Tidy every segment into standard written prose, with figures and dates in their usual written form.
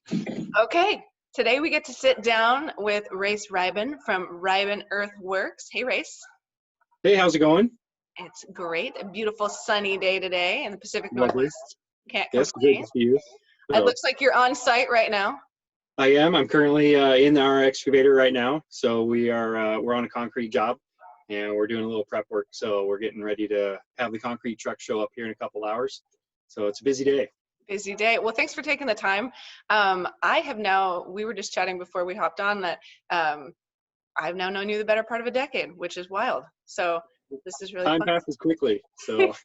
Okay, today we get to sit down with Rayce Rybin from Rybin Earthworks. Hey, Rayce. Hey, how's it going? It's great. A beautiful sunny day today in the Pacific Lovely. Northwest. Can't Yes, great complain. to see you. It So looks like you're on site right now. I am. I'm currently in our excavator right now. So we're on a concrete job, and we're doing a little prep work. So we're getting ready to have the concrete truck show up here in a couple hours. So it's a busy day. Busy day. Well, thanks for taking the time. We were just chatting before we hopped on that I've now known you the better part of a decade, which is wild. So this is really Time fun. passes quickly. So It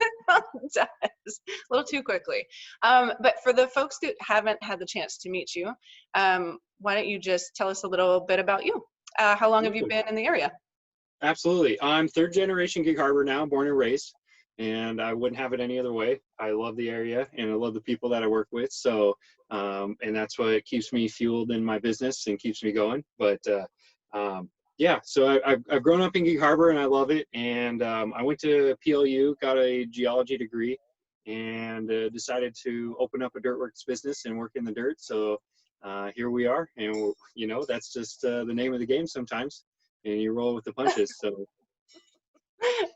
does. A little too quickly. But for the folks that haven't had the chance to meet you, why don't you just tell us a little bit about you? How long have you been in the area? absolutely. I'm third generation Gig Harbor now, born and raised, and I wouldn't have it any other way. I love the area and I love the people that I work with. So, and that's what keeps me fueled in my business and keeps me going. But yeah, so I've grown up in Gig Harbor and I love it. And I went to PLU, got a geology degree, and decided to open up a dirtworks business and work in the dirt. So here we are, and you know, that's just the name of the game sometimes, and you roll with the punches. So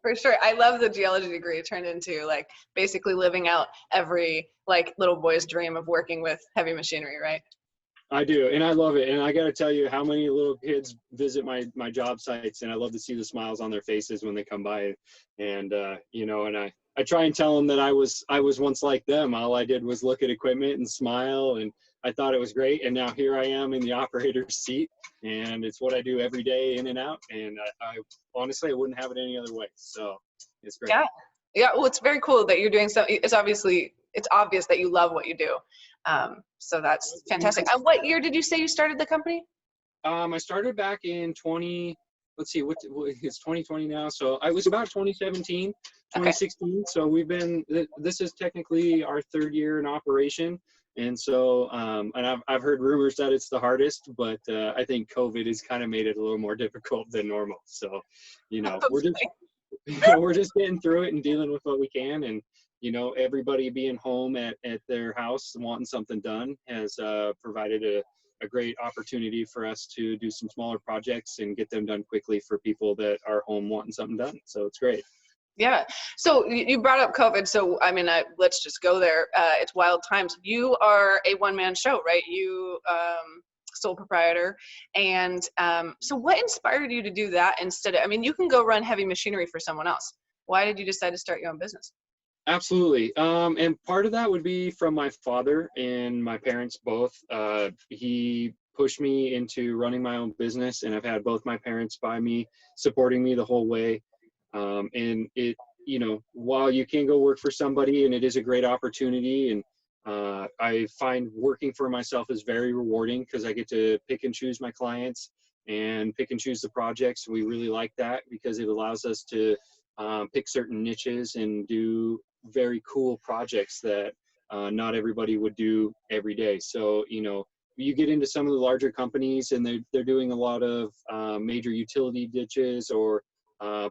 For sure. I love the geology degree. It turned into like basically living out every like little boy's dream of working with heavy machinery, right? I do, and I love it. And I got to tell you, how many little kids visit my job sites, and I love to see the smiles on their faces when they come by. And you know, and I try and tell them that I was once like them. All I did was look at equipment and smile, and I thought it was great. And now here I am in the operator's seat, and it's what I do every day, in and out. And I honestly, I wouldn't have it any other way. So it's great. Yeah. Yeah. Well, it's very cool that you're doing so. It's obvious that you love what you do. So that's fantastic. What year did you say you started the company? I started back in let's see, it's 2020 now. So I was about 2017, 2016. Okay. So this is technically our third year in operation. And so, and I've heard rumors that it's the hardest, but I think COVID has kind of made it a little more difficult than normal. So, you know, we're just getting through it and dealing with what we can. And, you know, everybody being home at their house and wanting something done has provided a great opportunity for us to do some smaller projects and get them done quickly for people that are home wanting something done. So it's great. Yeah. So you brought up COVID. So, I mean, let's just go there. It's wild times. You are a one-man show, right? You sole proprietor. And so what inspired you to do that instead of, I mean, you can go run heavy machinery for someone else. Why did you decide to start your own business? Absolutely. And part of that would be from my father and my parents both. He pushed me into running my own business, and I've had both my parents by me, supporting me the whole way. And it, you know, while you can go work for somebody and it is a great opportunity, and I find working for myself is very rewarding because I get to pick and choose my clients and pick and choose the projects. We really like that because it allows us to pick certain niches and do very cool projects that not everybody would do every day. So, you know, you get into some of the larger companies and they're doing a lot of major utility ditches or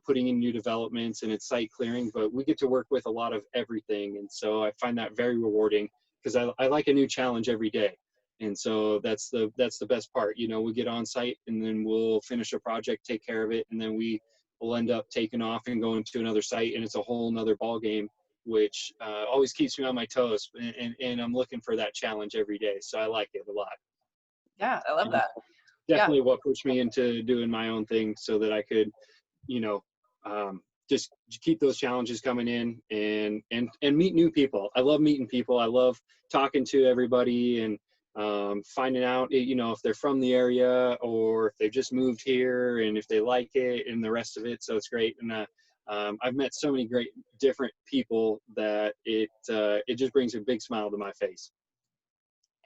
putting in new developments, and it's site clearing, but we get to work with a lot of everything. And so I find that very rewarding because I like a new challenge every day. And so that's the best part. You know, we get on site and then we'll finish a project, take care of it, and then we'll end up taking off and going to another site, and it's a whole nother ball game, which always keeps me on my toes. And I'm looking for that challenge every day. So I like it a lot. Yeah, I love that. Definitely what pushed me into doing my own thing so that I could, you know, just keep those challenges coming in and meet new people. I love meeting people. I love talking to everybody and finding out, you know, if they're from the area or if they've just moved here and if they like it and the rest of it. So it's great. And I've met so many great different people that it just brings a big smile to my face.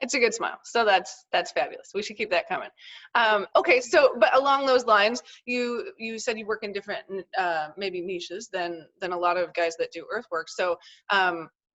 It's a good smile. So that's fabulous. We should keep that coming. Okay, so but along those lines, you said you work in different maybe niches than a lot of guys that do earthwork. So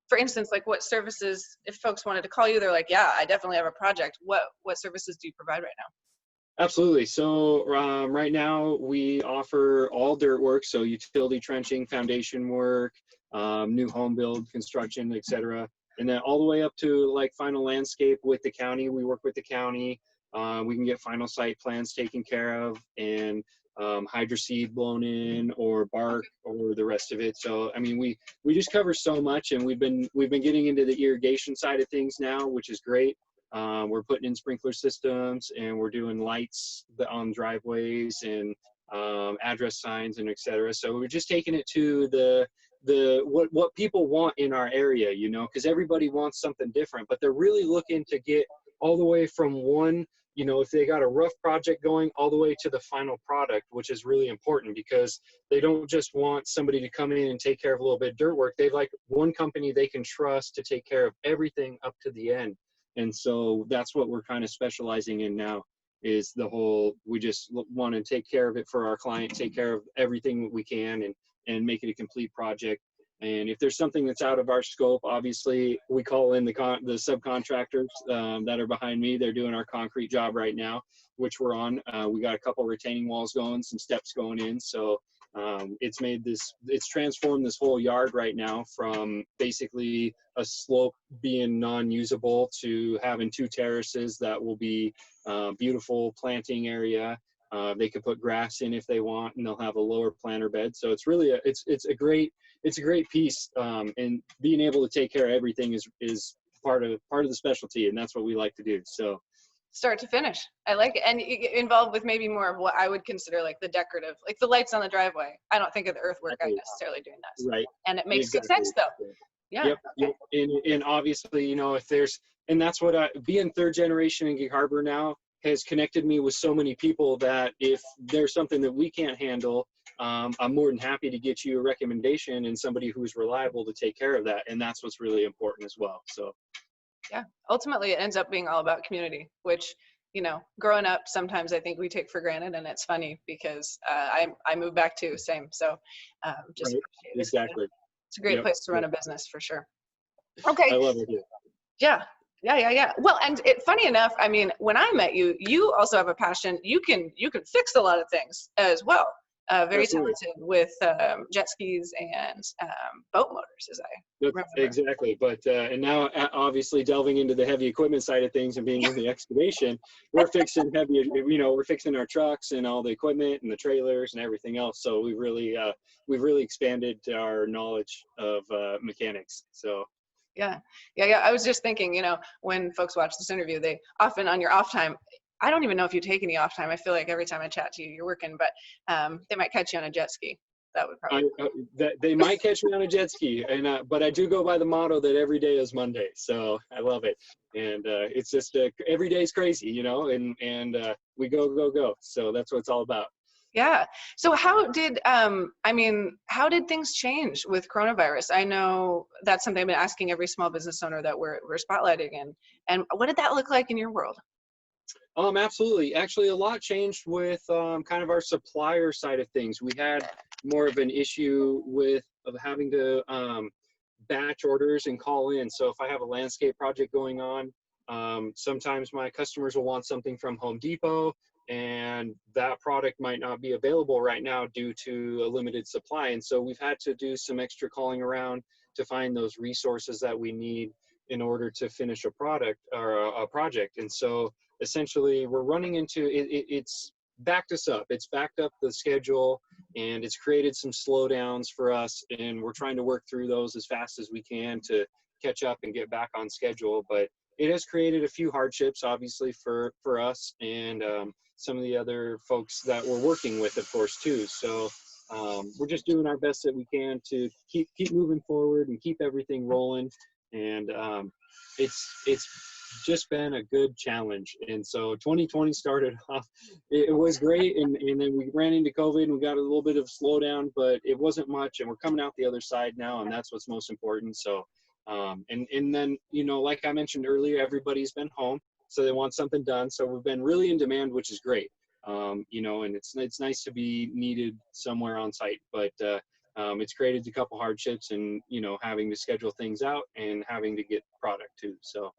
for instance, like what services, if folks wanted to call you, they're like, yeah, I definitely have a project. What services do you provide right now? Absolutely. So right now we offer all dirt work, so utility trenching, foundation work, new home build, construction, etc. And then all the way up to like final landscape with the county. We work with the county. We can get final site plans taken care of, and hydro seed blown in, or bark, or the rest of it. So I mean, we just cover so much, and we've been getting into the irrigation side of things now, which is great. We're putting in sprinkler systems, and we're doing lights on driveways, and address signs, and etc. So we're just taking it to what people want in our area, you know, because everybody wants something different, but they're really looking to get all the way from one, you know, if they got a rough project going, all the way to the final product, which is really important, because they don't just want somebody to come in and take care of a little bit of dirt work. They like one company they can trust to take care of everything up to the end. And so that's what we're kind of specializing in now, is the whole, we just want to take care of it for our client, take care of everything we can, and make it a complete project. And if there's something that's out of our scope, obviously we call in the subcontractors that are behind me. They're doing our concrete job right now, which we're on. We got a couple retaining walls going, some steps going in. So it's transformed this whole yard right now from basically a slope being non-usable to having 2 terraces that will be beautiful planting area. They could put grass in if they want, and they'll have a lower planter bed. So it's really it's a great piece, and being able to take care of everything is part of the specialty, and that's what we like to do. So Start to finish, I like it. And you get involved with maybe more of what I would consider like the decorative, like the lights on the driveway. I don't think of the earthwork guy necessarily doing that. Right. And it makes good sense though. Yeah. Yep. And obviously, you know, if there's, and that's what being 3rd generation in Gig Harbor now has connected me with so many people, that if there's something that we can't handle, I'm more than happy to get you a recommendation and somebody who's reliable to take care of that. And that's what's really important as well. So yeah, ultimately it ends up being all about community, which, you know, growing up, sometimes I think we take for granted. And it's funny because I moved back too, same. So just right. Exactly. It's a great place to run a business for sure. Okay. I love it here. Yeah. Well, and funny enough, I mean, when I met you, you also have a passion. You can fix a lot of things as well. Very Absolutely. talented with jet skis and boat motors, as I remember. Exactly. But and now obviously delving into the heavy equipment side of things and being in the excavation, we're fixing we're fixing our trucks and all the equipment and the trailers and everything else. So we've really expanded our knowledge of mechanics. So Yeah. I was just thinking, you know, when folks watch this interview, they often on your off time, I don't even know if you take any off time. I feel like every time I chat to you, you're working, but they might catch you on a jet ski. That would probably. They might catch me on a jet ski, and but I do go by the motto that every day is Monday. So I love it, and it's just every day is crazy, you know, and we go. So that's what it's all about. Yeah. So how did things change with coronavirus? I know that's something I've been asking every small business owner that we're spotlighting in. And what did that look like in your world? Absolutely. Actually, a lot changed with kind of our supplier side of things. We had more of an issue of having to batch orders and call in. So if I have a landscape project going on, sometimes my customers will want something from Home Depot, and that product might not be available right now due to a limited supply. And so we've had to do some extra calling around to find those resources that we need in order to finish a product or a project. And so essentially we're running into it's backed us up. It's backed up the schedule, and it's created some slowdowns for us. And we're trying to work through those as fast as we can to catch up and get back on schedule. But it has created a few hardships, obviously, for us and some of the other folks that we're working with, of course, too. So we're just doing our best that we can to keep moving forward and keep everything rolling. And it's just been a good challenge. And so 2020 started off, it was great. And then we ran into COVID and we got a little bit of slowdown, but it wasn't much. And we're coming out the other side now, and that's what's most important. So and then, you know, like I mentioned earlier, everybody's been home, so they want something done. So we've been really in demand, which is great. You know, and it's nice to be needed somewhere on site, but it's created a couple hardships, and, you know, having to schedule things out and having to get product too. So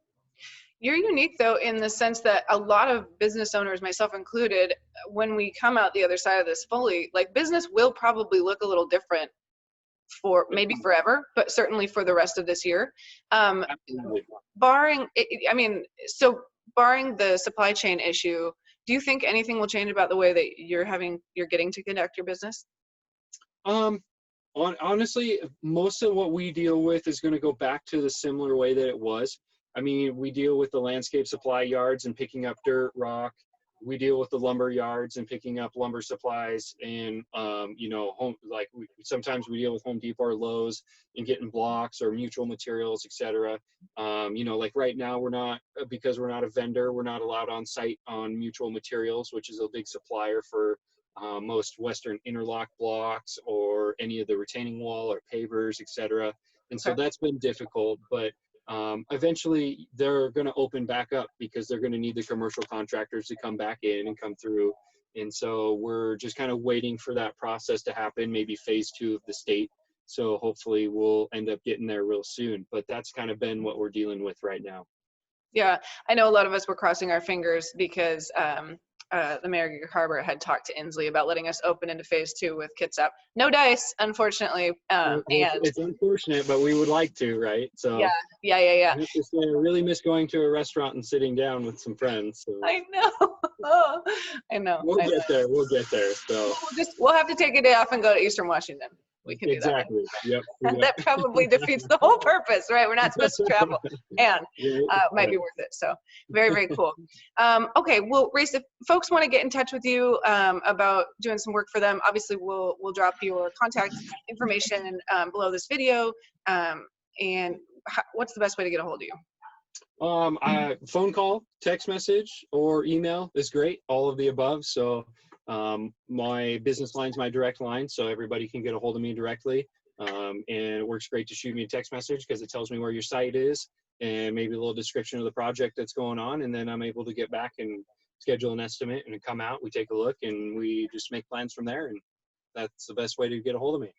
you're unique though, in the sense that a lot of business owners, myself included, when we come out the other side of this fully, like business will probably look a little different for maybe forever, but certainly for the rest of this year. Absolutely. Barring, I mean, so barring the supply chain issue, do you think anything will change about the way that you're getting to conduct your business? Honestly, most of what we deal with is going to go back to the similar way that it was. I mean, we deal with the landscape supply yards and picking up dirt, rock. We deal with the lumber yards and picking up lumber supplies, and you know, sometimes we deal with Home Depot or Lowe's and getting blocks or mutual materials, etc. You know, like right now because we're not a vendor, we're not allowed on site on mutual materials, which is a big supplier for most Western interlock blocks or any of the retaining wall or pavers, etc. And so Okay. that's been difficult, but eventually they're going to open back up because they're going to need the commercial contractors to come back in and come through. And so we're just kind of waiting for that process to happen, maybe phase 2 of the state. So hopefully we'll end up getting there real soon, but that's kind of been what we're dealing with right now. Yeah, I know a lot of us were crossing our fingers because the mayor of Harbor had talked to Inslee about letting us open into phase 2 with Kitsap. No dice, unfortunately. And It's unfortunate, but we would like to, right? So yeah. I have to say, I really miss going to a restaurant and sitting down with some friends. So I know. Oh, I know. we'll get there. We'll get there. So We'll have to take a day off and go to Eastern Washington. We can do that. exactly. Yep. That probably defeats the whole purpose, right? We're not supposed to travel, and might be worth it. So very, very cool. Okay, well, Rayce, if folks want to get in touch with you about doing some work for them, obviously we'll drop your contact information below this video. And what's the best way to get a hold of you? Phone call, text message, or email is great. All of the above. So my business line's my direct line, so everybody can get a hold of me directly. And it works great to shoot me a text message because it tells me where your site is and maybe a little description of the project that's going on. And then I'm able to get back and schedule an estimate and come out. We take a look and we just make plans from there. And that's the best way to get a hold of me.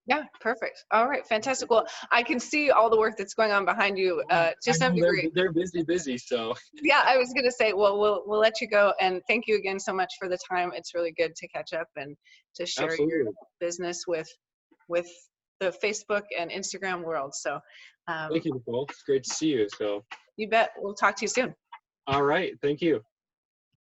Yeah, perfect. All right, fantastic. Well, I can see all the work that's going on behind you to some degree. They're busy, so. Yeah, I was gonna say, well, we'll let you go, and thank you again so much for the time. It's really good to catch up and to share Absolutely. your business with the Facebook and Instagram world. So Thank you, Nicole. It's great to see you. So you bet. We'll talk to you soon. all right, thank you.